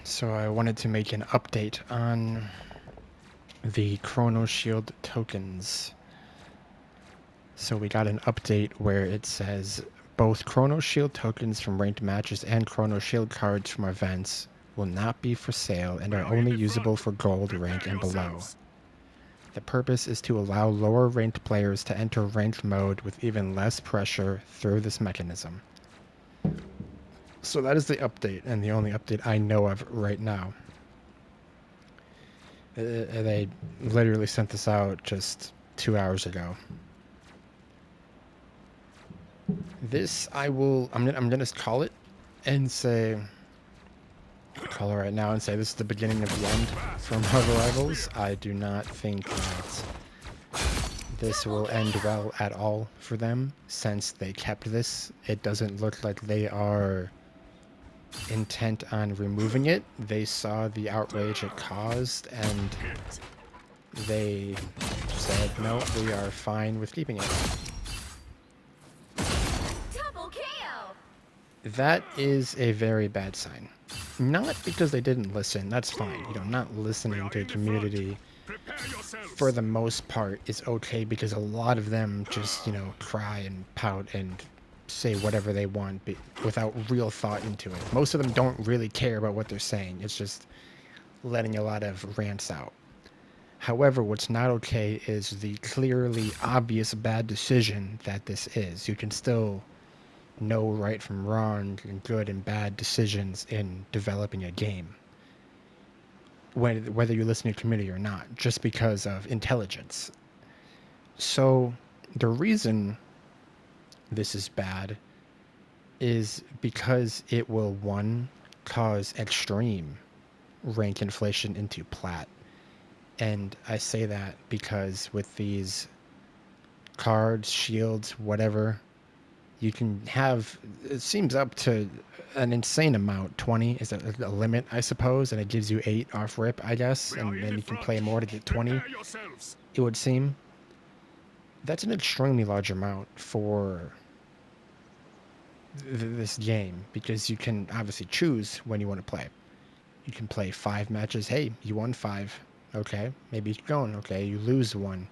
So I wanted to make an update on the Chrono Shield tokens. So we got an update where it says both Chrono Shield tokens from ranked matches and Chrono Shield cards from events will not be for sale and are only usable for gold rank and below. The purpose is to allow lower ranked players to enter ranked mode with even less pressure through this mechanism. So that is the update, and the only update I know of right now. They literally sent this out just 2 hours ago. This I'm gonna call it and say call it right now and say this is the beginning of the end for Marvel Rivals. I do not think that this will end well at all for them since they kept this. It doesn't look like they are intent on removing it. They saw the outrage it caused and they said, no, we are fine with keeping it. Double KO. That is a very bad sign. Not because they didn't listen, that's fine. You know, not listening to a community for the most part is okay because a lot of them just, you know, cry and pout and say whatever they want without real thought into it. Most of them don't really care about what they're saying. It's just letting a lot of rants out. However, what's not okay is the clearly obvious bad decision that this is. You can still know right from wrong and good and bad decisions in developing a game, whether you listen to community or not, just because of intelligence. So the reason this is bad is because it will, one, cause extreme rank inflation into plat. And I say that because with these cards, shields, whatever, you can have, it seems up to an insane amount. 20 is a limit, I suppose, and it gives you 8 off rip, I guess, and then you can play more to get 20, it would seem. That's an extremely large amount for this game because you can obviously choose when you want to play. You can play 5 matches. Hey, you won 5. Okay, maybe you keep going. Okay, you lose 1.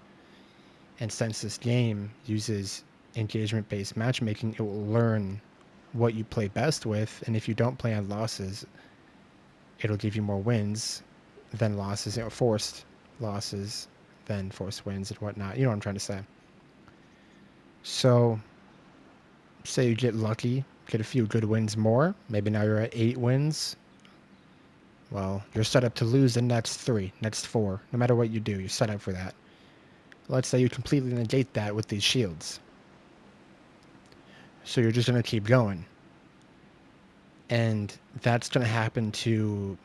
And since this game uses engagement-based matchmaking, it will learn what you play best with, and if you don't play on losses, it'll give you more wins than losses, you know, forced losses than forced wins and whatnot. You know what I'm trying to say. So, say you get lucky, get a few good wins more. Maybe now you're at 8 wins. Well, you're set up to lose the next 3, next 4. No matter what you do, you're set up for that. Let's say you completely negate that with these shields. So you're just going to keep going. And that's going to happen to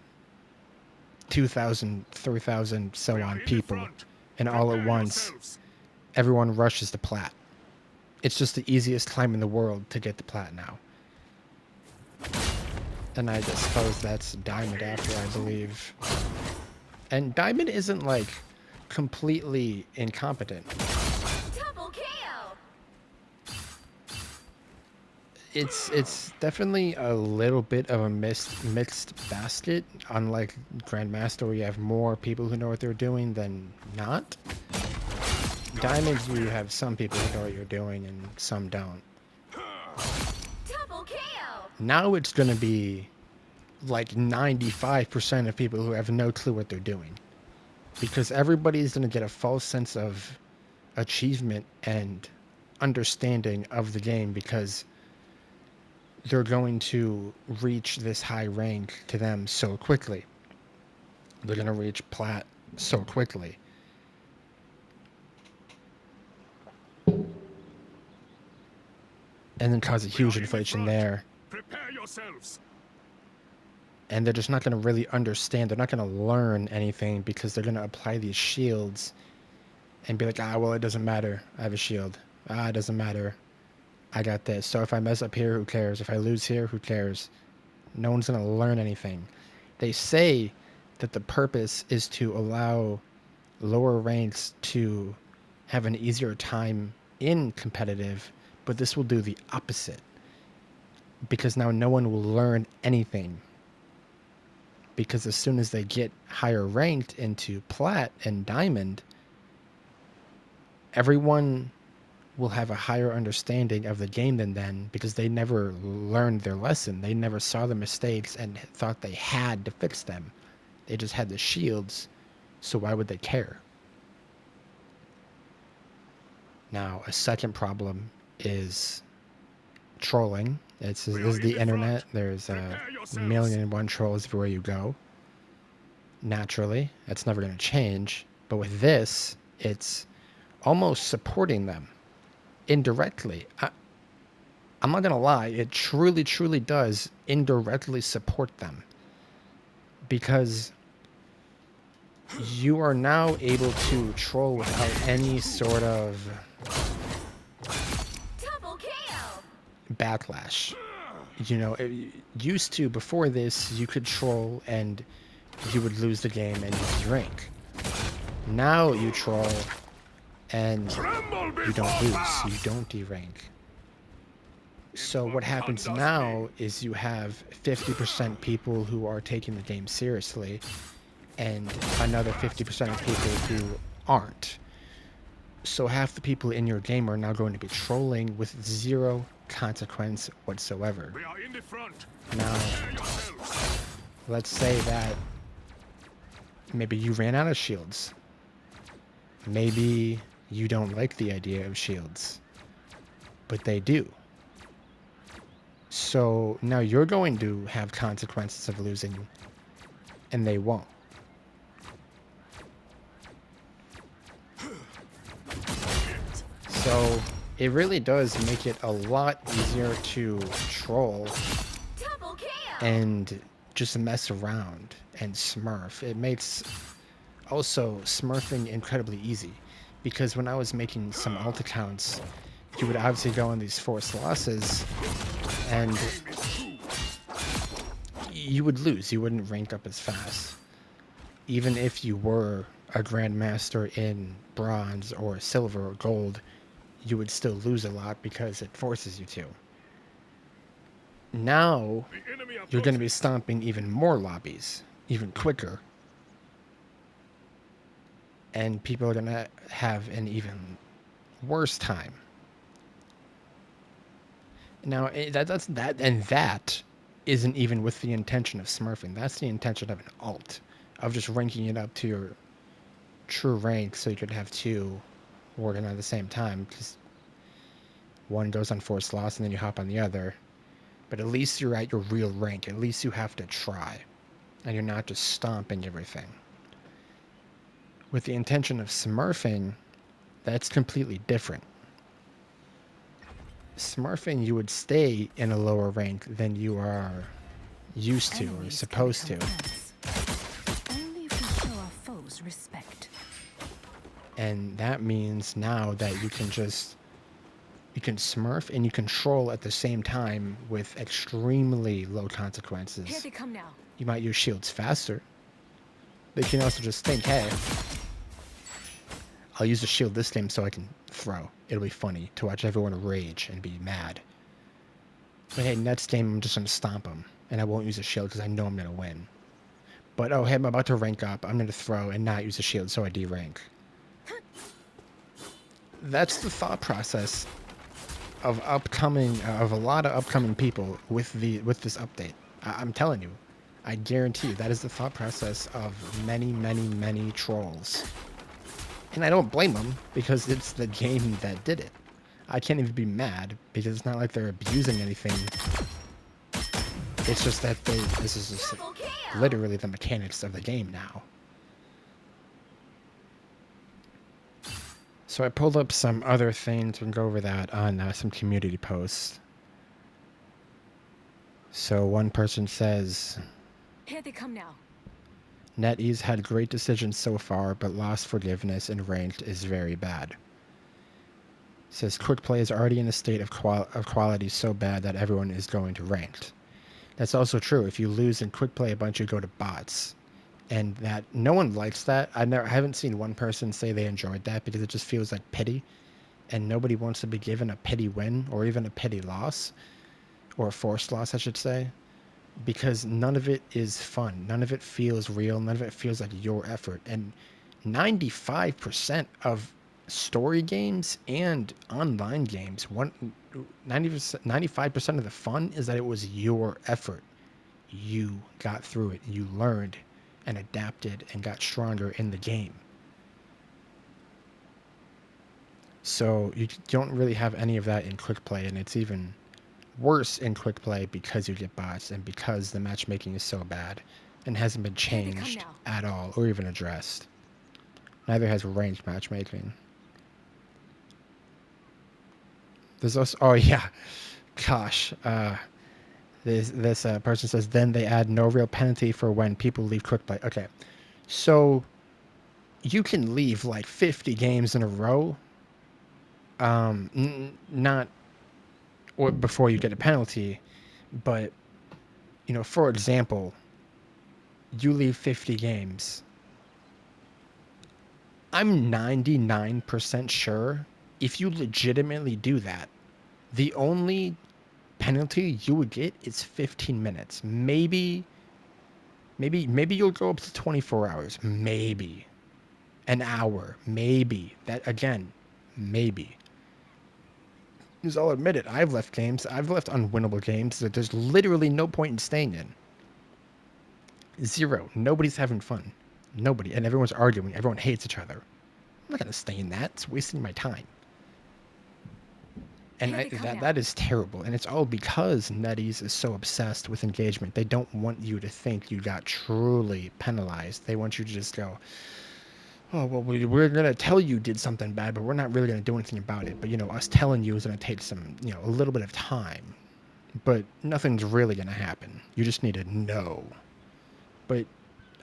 2,000, 3,000, so on people. And all at once, everyone rushes to plat. It's just the easiest time in the world to get the plat now. And I just suppose that's diamond after, I believe. And diamond isn't like completely incompetent. Double KO. It's definitely a little bit of a mixed basket. Unlike Grandmaster, where you have more people who know what they're doing than not. Diamonds, you have some people who know what you're doing and some don't. Double KO. Now it's going to be like 95% of people who have no clue what they're doing. Because everybody's going to get a false sense of achievement and understanding of the game because they're going to reach this high rank to them so quickly. They're going to reach plat so quickly. And then cause a huge inflation there. Prepare yourselves. And they're just not going to really understand. They're not going to learn anything because they're going to apply these shields and be like, well, it doesn't matter. I have a shield. It doesn't matter. I got this. So if I mess up here, who cares? If I lose here, who cares? No one's going to learn anything. They say that the purpose is to allow lower ranks to have an easier time in competitive, but this will do the opposite because now no one will learn anything. because as soon as they get higher ranked into plat and diamond, everyone will have a higher understanding of the game than then because they never learned their lesson. They never saw the mistakes and thought they had to fix them. They just had the shields, so why would they care? Now, a second problem is trolling. This is the internet. There's a million and one trolls everywhere you go. Naturally, that's never going to change. But with this, it's almost supporting them indirectly. I'm not going to lie. It truly, truly does indirectly support them. Because you are now able to troll without any sort of Double KO. backlash. You know, it used to, before this, you could troll and you would lose the game and you'd rank. Now you troll and you don't lose, you don't derank. So what happens now is you have 50% people who are taking the game seriously and another 50% of people who aren't. So half the people in your game are now going to be trolling with zero consequence whatsoever. We are in the front. Now, let's say that maybe you ran out of shields. Maybe you don't like the idea of shields, but they do. So now you're going to have consequences of losing, and they won't. So it really does make it a lot easier to troll Double KO. and just mess around and smurf. It makes also smurfing incredibly easy, because when I was making some alt accounts, you would obviously go on these forced losses and you would lose. You wouldn't rank up as fast. Even if you were a grandmaster in bronze or silver or gold, you would still lose a lot because it forces you to. Now The enemy you're going to be stomping even more lobbies, even quicker. And people are going to have an even worse time. Now, that isn't even with the intention of smurfing. That's the intention of an alt, of just ranking it up to your true rank so you could have two working at the same time, because one goes on forced loss and then you hop on the other. But at least you're at your real rank. At least you have to try, and you're not just stomping everything. With the intention of smurfing, that's completely different. Smurfing, you would stay in a lower rank than you are used to or supposed to. Only if we show our foes respect. And that means now that you can smurf and you can troll at the same time with extremely low Here consequences. they come now. You might use shields faster. But you can also just think, hey, I'll use the shield this game so I can throw. It'll be funny to watch everyone rage and be mad. But hey, next game I'm just going to stomp them. And I won't use a shield because I know I'm going to win. But oh, hey, I'm about to rank up. I'm going to throw and not use a shield so I derank. That's the thought process of a lot of upcoming people with this update. I'm telling you. I guarantee you that is the thought process of many, many, many trolls. And I don't blame them, because it's the game that did it. I can't even be mad, because it's not like they're abusing anything. It's just that this is just Double KO. literally the mechanics of the game now. So I pulled up some other things. We can go over that on some community posts. So one person says, Here they come now. NetEase had great decisions so far, but lost forgiveness in ranked is very bad. Says quick play is already in a state of quality so bad that everyone is going to ranked. That's also true. If you lose in quick play a bunch, you go to bots, and that no one likes that. I haven't seen one person say they enjoyed that, because it just feels like pity, and nobody wants to be given a pity win or even a pity loss, or a forced loss, I should say. because none of it is fun. None of it feels real. None of it feels like your effort. And 95% of story games and online games, 95% of the fun is that it was your effort. You got through it. You learned and adapted and got stronger in the game. So you don't really have any of that in quick play, and it's even worse in quick play because you get bots and because the matchmaking is so bad and hasn't been Here they come changed now. at all or even addressed. Neither has ranged matchmaking. There's also, oh yeah, gosh, this person says then they add no real penalty for when people leave quick play. Okay, so you can leave like 50 games in a row, not or before you get a penalty, but for example, you leave 50 games. I'm 99% sure if you legitimately do that, the only penalty you would get is 15 minutes. Maybe you'll go up to 24 hours. Maybe an hour. Maybe that again. Maybe. Because I'll admit it, I've left games. I've left unwinnable games that there's literally no point in staying in. Zero. Nobody's having fun. Nobody. And everyone's arguing. Everyone hates each other. I'm not going to stay in that. It's wasting my time. And Here they come now. that is terrible. And it's all because NetEase is so obsessed with engagement. They don't want you to think you got truly penalized. They want you to just go, oh, well, we're going to tell you did something bad, but we're not really going to do anything about it. But, us telling you is going to take some, a little bit of time. But nothing's really going to happen. You just need to know. But,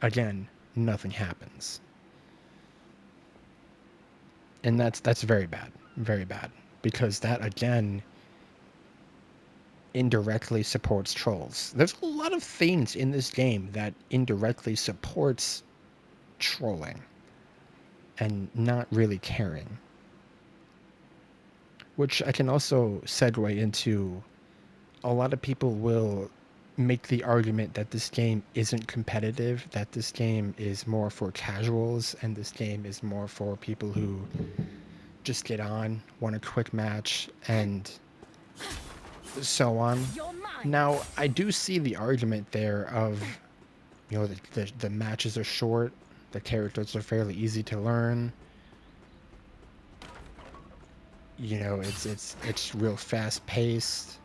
again, nothing happens. And that's very bad. Very bad. Because that, again, indirectly supports trolls. There's a lot of things in this game that indirectly supports trolling and not really caring. Which I can also segue into. A lot of people will make the argument that this game isn't competitive, that this game is more for casuals, and this game is more for people who just get on, want a quick match, and so on. You're mine. Now, I do see the argument there of, the matches are short, the characters are fairly easy to learn. It's real fast paced,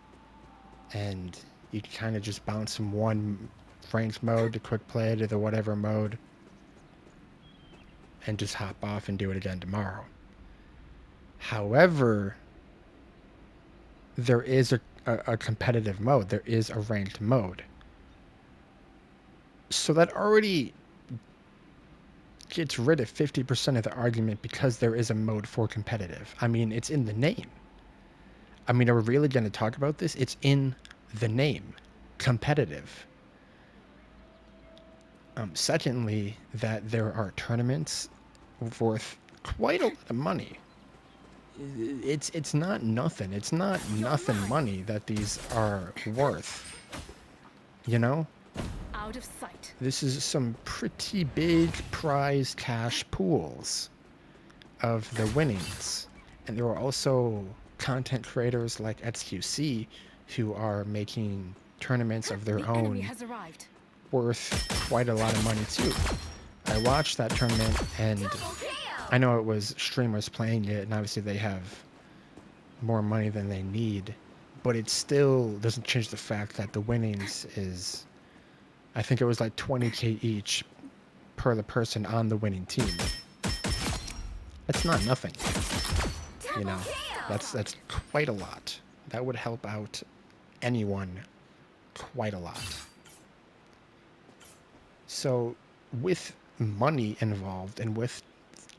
and you can kind of just bounce from one ranked mode to quick play to the whatever mode, and just hop off and do it again tomorrow. However, there is a competitive mode. There is a ranked mode. So that already gets rid of 50% of the argument because there is a mode for competitive. I mean, it's in the name. I mean, are we really going to talk about this? It's in the name. Competitive. Secondly, that there are tournaments worth quite a lot of money. It's not nothing. It's not nothing money that these are worth. Out of sight. This is some pretty big prize cash pools of the winnings. And there are also content creators like XQC who are making tournaments of their The enemy own has arrived. worth quite a lot of money too. I watched that tournament, and Double kill. I know it was streamers playing it, and obviously they have more money than they need, but it still doesn't change the fact that the winnings is, I think it was like 20K each per the person on the winning team. That's not nothing, Double kill. That's quite a lot. That would help out anyone quite a lot. So with money involved and with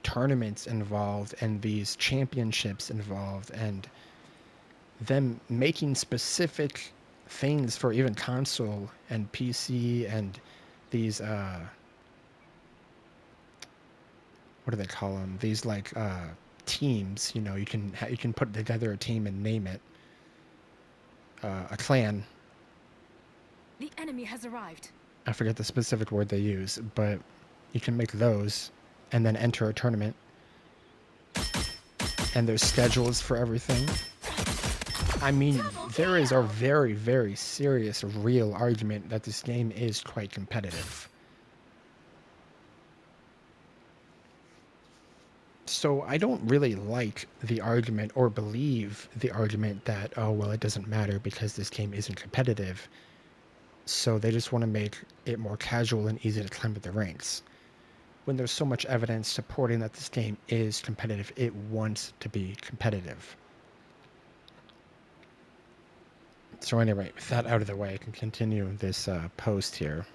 tournaments involved and these championships involved and them making specific things for even console and PC and these what do they call them? These like teams. You can put together a team and name it a clan. The enemy has arrived. I forget the specific word they use, but you can make those and then enter a tournament. And there's schedules for everything. I mean, there is a very, very serious, real argument that this game is quite competitive. So I don't really like the argument or believe the argument that, oh, well, it doesn't matter because this game isn't competitive. So they just want to make it more casual and easy to climb up the ranks. When there's so much evidence supporting that this game is competitive, it wants to be competitive. So anyway, with that out of the way, I can continue this post here.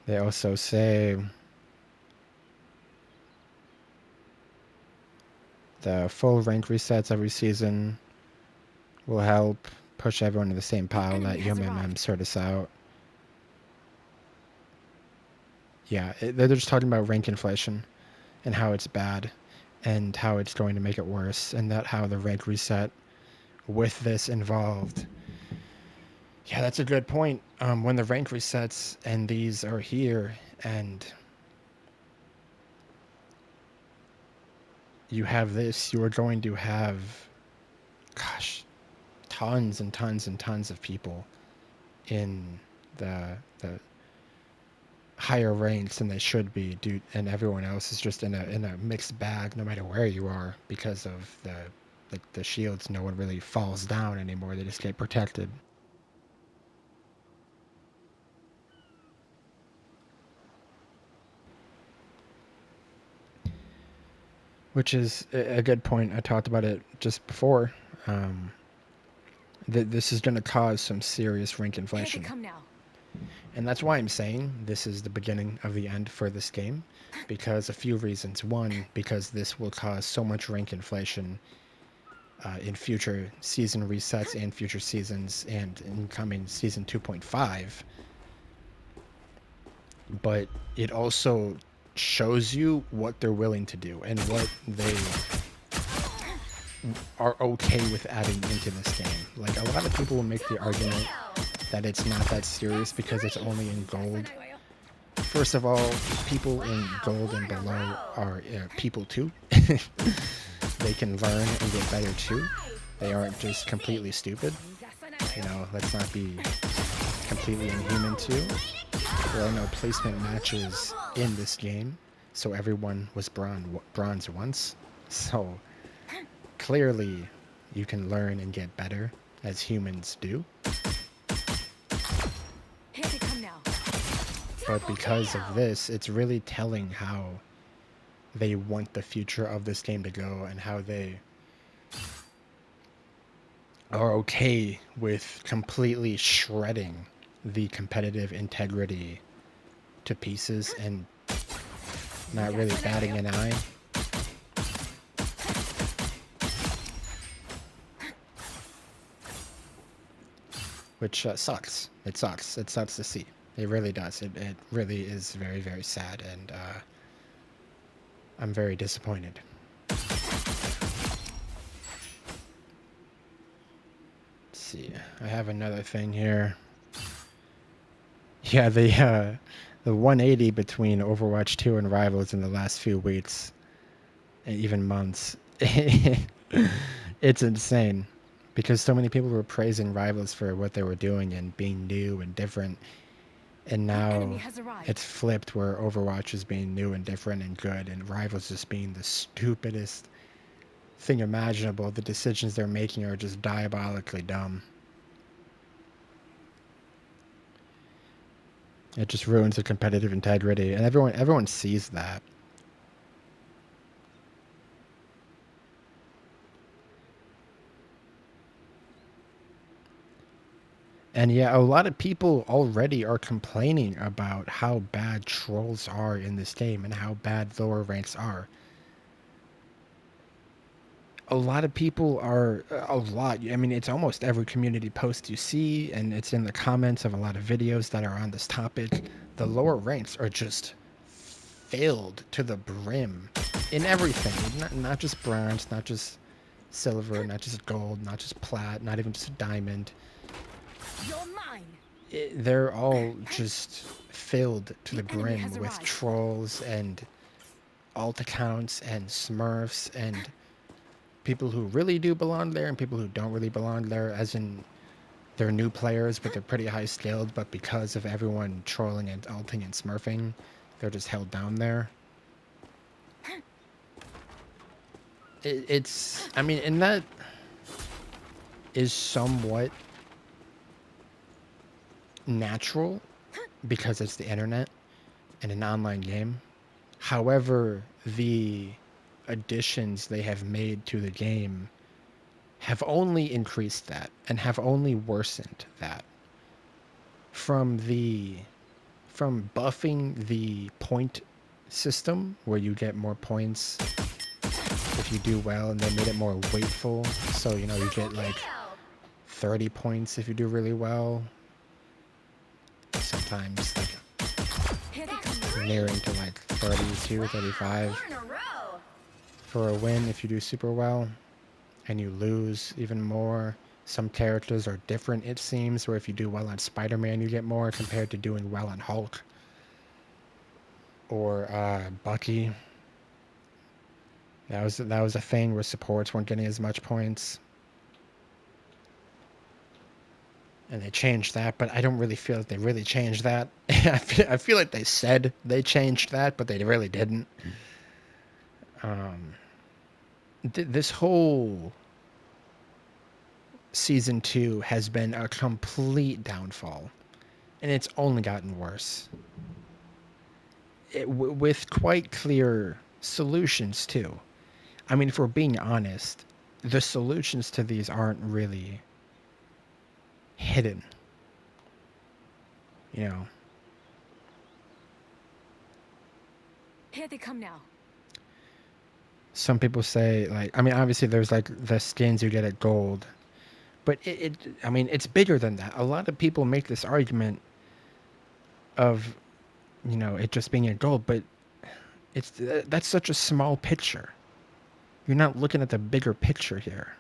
They also say the full rank resets every season will help push everyone to the same pile that UMMM sort us out. Yeah, they're just talking about rank inflation and how it's bad and how it's going to make it worse, and that how the rank reset with this involved. Yeah, that's a good point. When the rank resets and these are here and you have this, you are going to have, gosh, tons and tons and tons of people in the higher ranks than they should be, dude, and everyone else is just in a mixed bag no matter where you are because of the shields. No one really falls down anymore, they just get protected. Which is a good point. I talked about it just before. This is going to cause some serious rank inflation. Here they come now. And that's why I'm saying this is the beginning of the end for this game, because a few reasons. One, because this will cause so much rank inflation in future season resets and future seasons and incoming season 2.5. But it also shows you what they're willing to do and what they are okay with adding into this game. Like, a lot of people will make the argument that it's not that serious because it's only in gold. First of all, people in gold and below are people too. They can learn and get better too. They aren't just completely stupid. You know, let's not be completely inhuman too. There are no placement matches in this game, so everyone was bronze once. So clearly you can learn and get better as humans do. Here they come now. But because of this, it's really telling how they want the future of this game to go and how they are okay with completely shredding the competitive integrity to pieces and not really batting an eye. Which sucks. It sucks. It sucks to see. It really does. It really is very, very sad, and I'm very disappointed. Let's see. I have another thing here. Yeah, the 180 between Overwatch 2 and Rivals in the last few weeks, and even months, it's insane. Because so many people were praising Rivals for what they were doing and being new and different. And now it's flipped where Overwatch is being new and different and good, and Rivals just being the stupidest thing imaginable. The decisions they're making are just diabolically dumb. It just ruins the competitive integrity, and everyone sees that. And yeah, a lot of people already are complaining about how bad trolls are in this game and how bad lower ranks are. A lot of people are, I mean, it's almost every community post you see, and it's in the comments of a lot of videos that are on this topic. The lower ranks are just filled to the brim in everything. Not just bronze, not just silver, not just gold, not just plat, not even just a diamond. You're mine. They're all just filled to The the enemy has brim with arrived. trolls and alt accounts and smurfs and people who really do belong there and people who don't really belong there, as in they're new players but they're pretty high skilled, but because of everyone trolling and alting and smurfing, they're just held down there. It's, I mean, and that is somewhat natural because it's the internet and an online game. However, the additions they have made to the game have only increased that and have only worsened that. From buffing the point system where you get more points if you do well, and they made it more weightful, so you know you get like 30 points if you do really well, sometimes like Here they come. nearing to like 32, 35 4 in a row. for a win if you do super well, and you lose even more. Some characters are different, it seems, where if you do well on Spider-Man you get more compared to doing well on Hulk or Bucky. That was a thing where supports weren't getting as much points, and they changed that, but I don't really feel like they really changed that. I feel like they said they changed that, but they really didn't. This whole season 2 has been a complete downfall, and it's only gotten worse. With quite clear solutions too. I mean, if we're being honest, the solutions to these aren't really hidden. You know, Here they come now. some people say, like, I mean, obviously there's like the skins you get at gold, but I mean, it's bigger than that. A lot of people make this argument of, you know, it just being at gold, but that's such a small picture. You're not looking at the bigger picture here.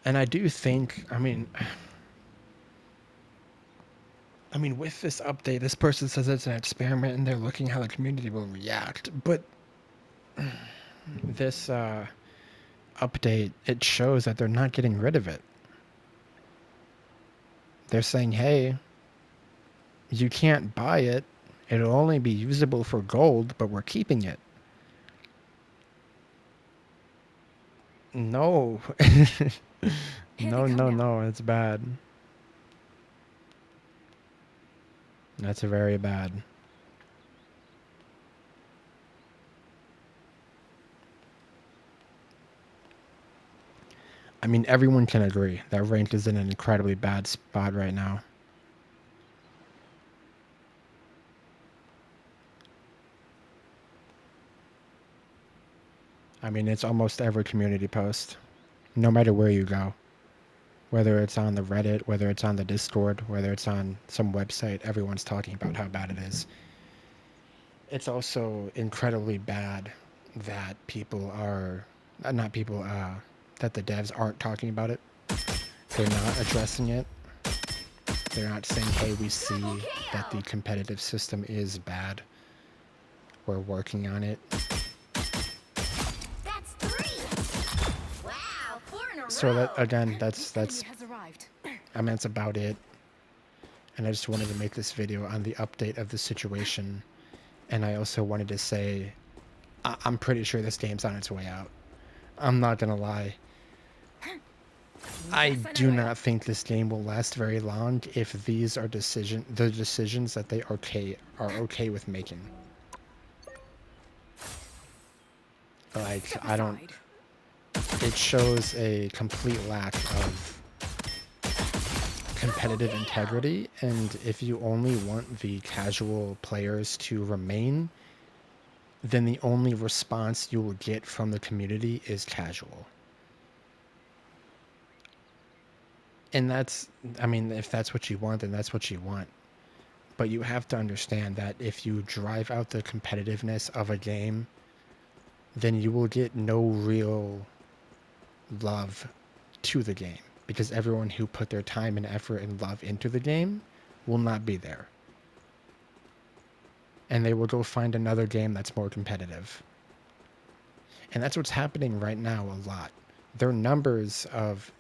And I do think, I mean, with this update, this person says it's an experiment and they're looking how the community will react. But this update, it shows that they're not getting rid of it. They're saying, hey, you can't buy it. It'll only be usable for gold, but we're keeping it. No. No, it's bad. That's very bad. I mean, everyone can agree that rank is in an incredibly bad spot right now. I mean, it's almost every community post, no matter where you go. Whether it's on the Reddit, whether it's on the Discord, whether it's on some website, everyone's talking about how bad it is. It's also incredibly bad that people are, not people, that the devs aren't talking about it. They're not addressing it. They're not saying, hey, we see that the competitive system is bad. We're working on it. That's 3. Wow, 4 in a row. So that, again, that's The enemy has arrived. I mean, that's about it. And I just wanted to make this video on the update of the situation. And I also wanted to say, I'm pretty sure this game's on its way out. I'm not gonna lie. I do not think this game will last very long if these are the decisions that they are okay with making. Like, I don't. It shows a complete lack of competitive integrity, and if you only want the casual players to remain, then the only response you will get from the community is casual. And that's, I mean, if that's what you want, then that's what you want. But you have to understand that if you drive out the competitiveness of a game, then you will get no real love to the game because everyone who put their time and effort and love into the game will not be there. And they will go find another game that's more competitive. And that's what's happening right now a lot. Their numbers of,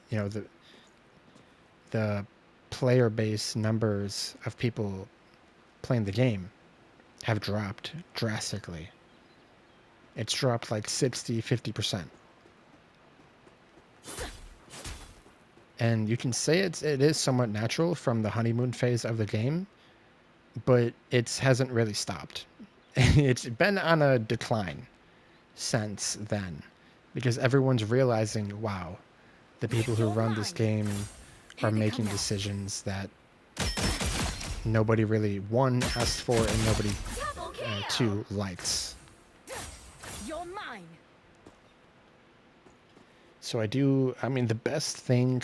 the player base numbers of people playing the game have dropped drastically. It's dropped like 60, 50%. And you can say it is somewhat natural from the honeymoon phase of the game, but it hasn't really stopped. It's been on a decline since then because everyone's realizing, wow, the people who You're run this mine. game are Here they making come now. decisions that nobody really, one, asked for and nobody, Double kill. two, likes. You're mine. So I mean, the best thing,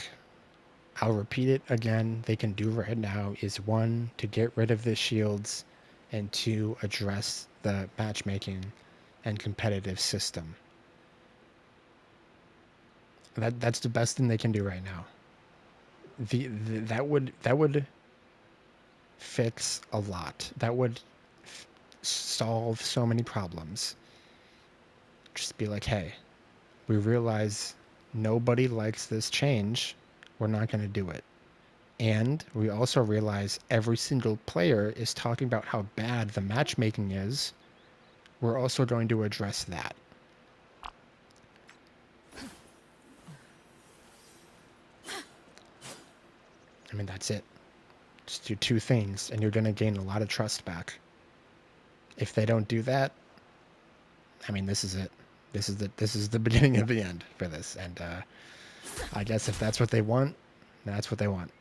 I'll repeat it again, they can do right now is one, to get rid of the shields, and two, address the matchmaking and competitive system. That's the best thing they can do right now. That would fix a lot. That would solve so many problems. Just be like, hey, we realize nobody likes this change. We're not going to do it. And we also realize every single player is talking about how bad the matchmaking is. We're also going to address that. I mean, that's it. Just do two things, and you're going to gain a lot of trust back. If they don't do that, I mean, this is it. This is the beginning of the end for this. And I guess if that's what they want, that's what they want.